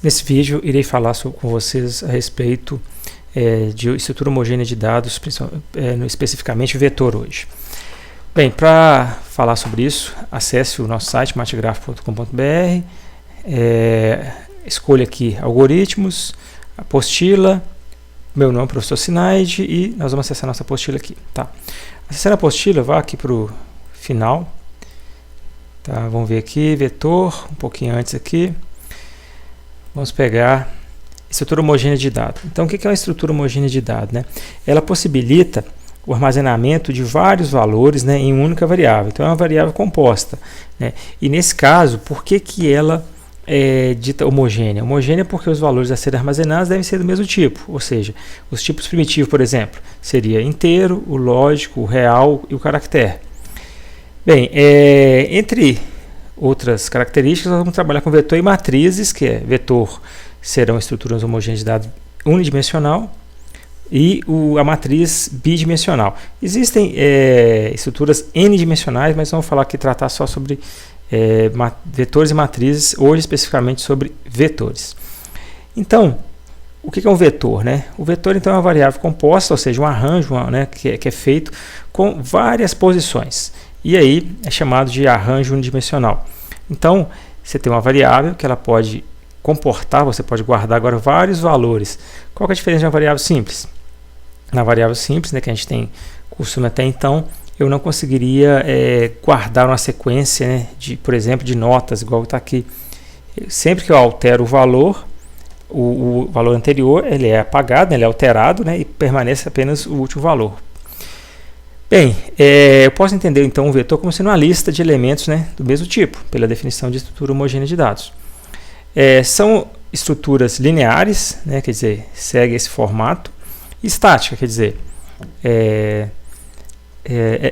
Nesse vídeo irei falar com vocês a respeito de estrutura homogênea de dados, especificamente vetor hoje. Bem, para falar sobre isso, acesse o nosso site mategraph.com.br, escolha aqui algoritmos, apostila, meu nome é professor Sinaide e nós vamos acessar a nossa apostila aqui. Tá? Acessando a apostila, vá aqui para o final. Tá? Vamos ver aqui, vetor, um pouquinho antes aqui. Vamos pegar estrutura homogênea de dados. Então, o que é uma estrutura homogênea de dados? Né? Ela possibilita o armazenamento de vários valores, né, em uma única variável. Então, é uma variável composta. Né? E, nesse caso, por que ela é dita homogênea? Homogênea porque os valores a serem armazenados devem ser do mesmo tipo. Ou seja, os tipos primitivos, por exemplo, seria inteiro, o lógico, o real e o caractere. Bem, entre outras características, nós vamos trabalhar com vetor e matrizes, que é vetor serão estruturas homogêneas de dados unidimensional e a matriz bidimensional. Existem estruturas n-dimensionais, mas vamos falar aqui, tratar só sobre vetores e matrizes, hoje especificamente sobre vetores. Então, o que é um vetor? Né? O vetor então é uma variável composta, ou seja, um arranjo que é feito com várias posições. E aí é chamado de arranjo unidimensional. Então, você tem uma variável que ela pode comportar, você pode guardar agora vários valores. Qual que é a diferença de uma variável simples? Na variável simples, né, que a gente tem costume até então, eu não conseguiria guardar uma sequência, né, por exemplo, de notas, igual está aqui. Sempre que eu altero o valor anterior ele é apagado, né, ele é alterado, né, e permanece apenas o último valor. Bem, eu posso entender então um vetor como sendo uma lista de elementos, né, do mesmo tipo, pela definição de estrutura homogênea de dados. São estruturas lineares, né, quer dizer, segue esse formato, e estática, quer dizer,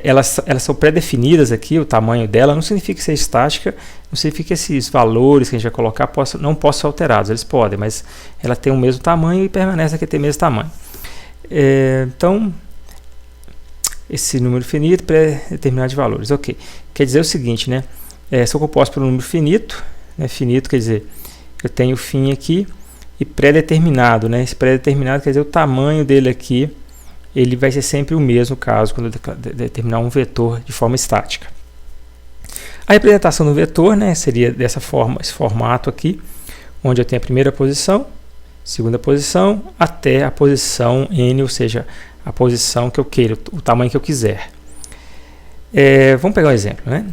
elas são pré-definidas aqui, o tamanho dela não significa ser estática, não significa que esses valores que a gente vai colocar não possam ser alterados, eles podem, mas ela tem o mesmo tamanho e permanece aqui ter o mesmo tamanho. Então, esse número finito pré-determinado de valores, ok. Quer dizer o seguinte, né? São compostos por um número finito, né? Finito quer dizer, eu tenho o fim aqui, e pré-determinado, né? Esse pré-determinado quer dizer o tamanho dele aqui, ele vai ser sempre o mesmo caso quando eu determinar um vetor de forma estática. A representação do vetor, né, seria dessa forma, esse formato aqui, onde eu tenho a primeira posição, segunda posição, até a posição n, ou seja, a posição que eu queira, o tamanho que eu quiser. Vamos pegar um exemplo, né?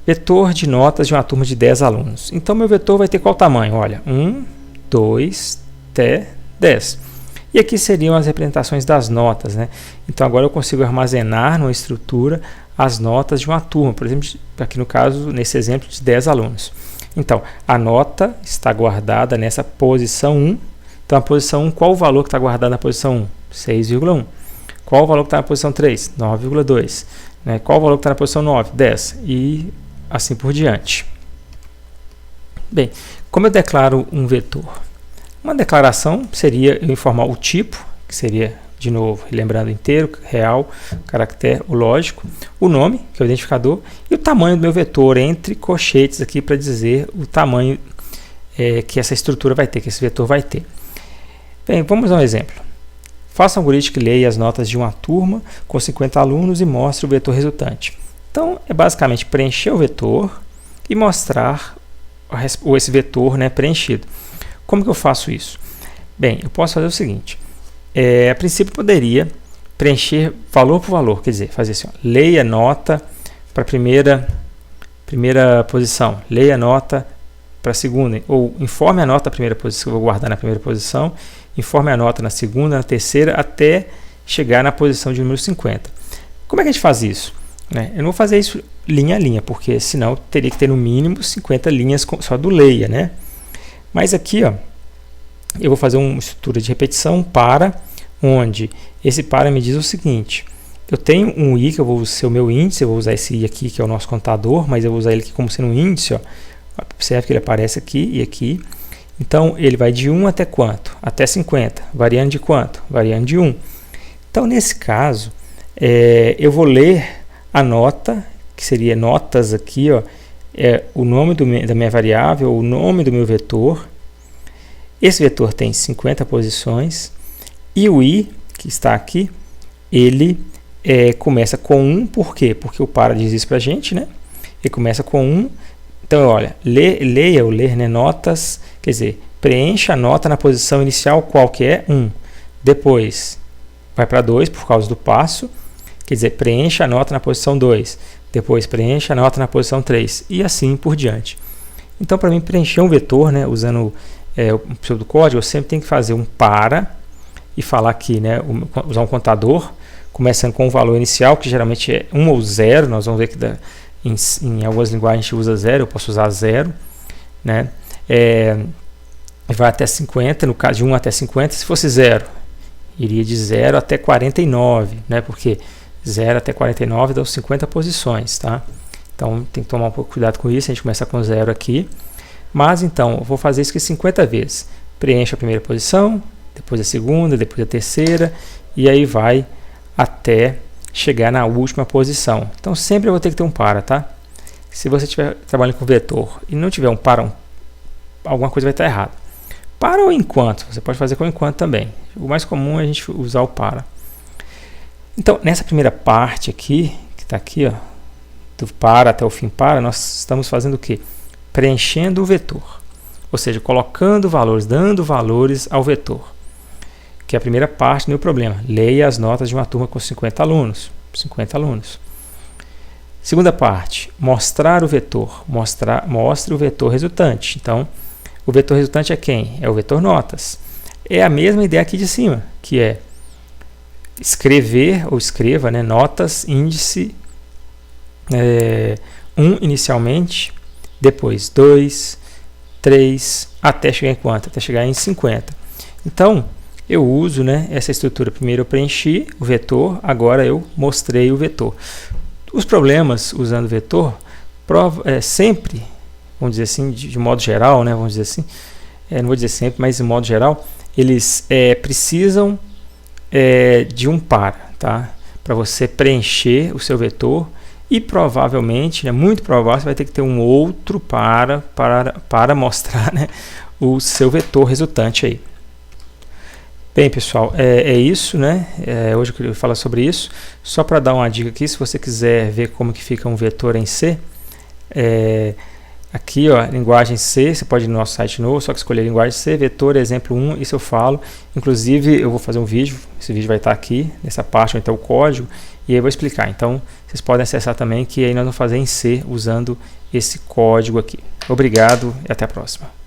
Vetor de notas de uma turma de 10 alunos. Então, meu vetor vai ter qual tamanho? Olha, 1, 2, até 10. E aqui seriam as representações das notas, né? Então, agora eu consigo armazenar numa estrutura as notas de uma turma. Por exemplo, aqui no caso, nesse exemplo, de 10 alunos. Então, a nota está guardada nessa posição 1. Então, a posição 1, qual o valor que está guardado na posição 1? 6,1. Qual o valor que está na posição 3? 9,2. Né? Qual o valor que está na posição 9? 10. E assim por diante. Bem, como eu declaro um vetor? Uma declaração seria eu informar o tipo, que seria, de novo, lembrando inteiro, real, caractere, o lógico, o nome, que é o identificador, e o tamanho do meu vetor, entre colchetes aqui para dizer o tamanho que essa estrutura vai ter, que esse vetor vai ter. Bem, vamos a um exemplo. Faça um algoritmo que leia as notas de uma turma com 50 alunos e mostre o vetor resultante. Então, é basicamente preencher o vetor e mostrar esse vetor, né, preenchido. Como que eu faço isso? Bem, eu posso fazer o seguinte. A princípio, poderia preencher valor por valor. Quer dizer, fazer assim, ó, leia a nota para a primeira posição, leia a nota para a segunda, ou informe a nota da primeira posição, que eu vou guardar na primeira posição, informe a nota na segunda, na terceira, até chegar na posição de número 50. Como é que a gente faz isso? Eu não vou fazer isso linha a linha, porque senão eu teria que ter no mínimo 50 linhas só do leia, né? Mas aqui, ó, eu vou fazer uma estrutura de repetição para, onde esse para me diz o seguinte: eu tenho um i que eu vou ser o meu índice, eu vou usar esse i aqui que é o nosso contador, mas eu vou usar ele aqui como sendo um índice, ó. Observe que ele aparece aqui e aqui. Então, ele vai de 1 até quanto? Até 50. Variando de quanto? Variando de 1. Então, nesse caso, eu vou ler a nota, que seria notas aqui, ó, o nome da minha variável, o nome do meu vetor, Esse vetor tem 50 posições e o i, que está aqui, ele começa com 1, por quê? Porque o para diz isso para a gente, né? Ele começa com 1. Então, olha, leia ou ler, né, notas, quer dizer, preencha a nota na posição inicial, qual que é? 1. Depois, vai para 2 por causa do passo, quer dizer, preencha a nota na posição 2. Depois, preencha a nota na posição 3. E assim por diante. Então, para mim, preencher um vetor, né, usando o pseudocódigo, eu sempre tenho que fazer um para e falar aqui, né, usar um contador, começando com o valor inicial, que geralmente é 1 ou 0. Nós vamos ver que em algumas linguagens a gente usa 0, eu posso usar 0, né? Vai até 50, no caso de 1 até 50, se fosse 0, iria de 0 até 49, né? Porque 0 até 49 dá 50 posições, tá? Então tem que tomar um pouco de cuidado com isso, a gente começa com 0 aqui. Mas então, eu vou fazer isso aqui 50 vezes. Preencho a primeira posição, depois a segunda, depois a terceira, e aí vai até chegar na última posição. Então sempre eu vou ter que ter um para, tá? Se você estiver trabalhando com vetor e não tiver um para, alguma coisa vai estar errada. Para ou enquanto, você pode fazer com enquanto também. O mais comum é a gente usar o para. Então, nessa primeira parte aqui, que está aqui, ó, do para até o fim para, nós estamos fazendo o quê? Preenchendo o vetor. Ou seja, colocando valores, dando valores ao vetor. Que é a primeira parte, não é o problema. Leia as notas de uma turma com 50 alunos. 50 alunos. Segunda parte, mostrar o vetor. Mostre o vetor resultante. Então, o vetor resultante é quem? É o vetor notas. É a mesma ideia aqui de cima, que é escrever, ou escreva, né, notas, índice 1 inicialmente, depois 2, 3, até chegar em quanto? Até chegar em 50. Então, eu uso, né, essa estrutura. Primeiro eu preenchi o vetor, agora eu mostrei o vetor. Os problemas usando o vetor, sempre, vamos dizer assim, de modo geral, né, vamos dizer assim, não vou dizer sempre, mas de modo geral, eles precisam de um para, tá? Para você preencher o seu vetor e provavelmente, né, muito provável, você vai ter que ter um outro para mostrar, né, o seu vetor resultante aí. Bem, pessoal, é isso, né? Hoje eu queria falar sobre isso. Só para dar uma dica aqui, se você quiser ver como que fica um vetor em C, aqui, ó, linguagem C, você pode ir no nosso site novo, só que escolher linguagem C, vetor, exemplo 1, isso eu falo. Inclusive, eu vou fazer um vídeo, esse vídeo vai estar aqui, nessa parte, onde está o código, e aí eu vou explicar. Então, vocês podem acessar também, que aí nós vamos fazer em C, usando esse código aqui. Obrigado e até a próxima.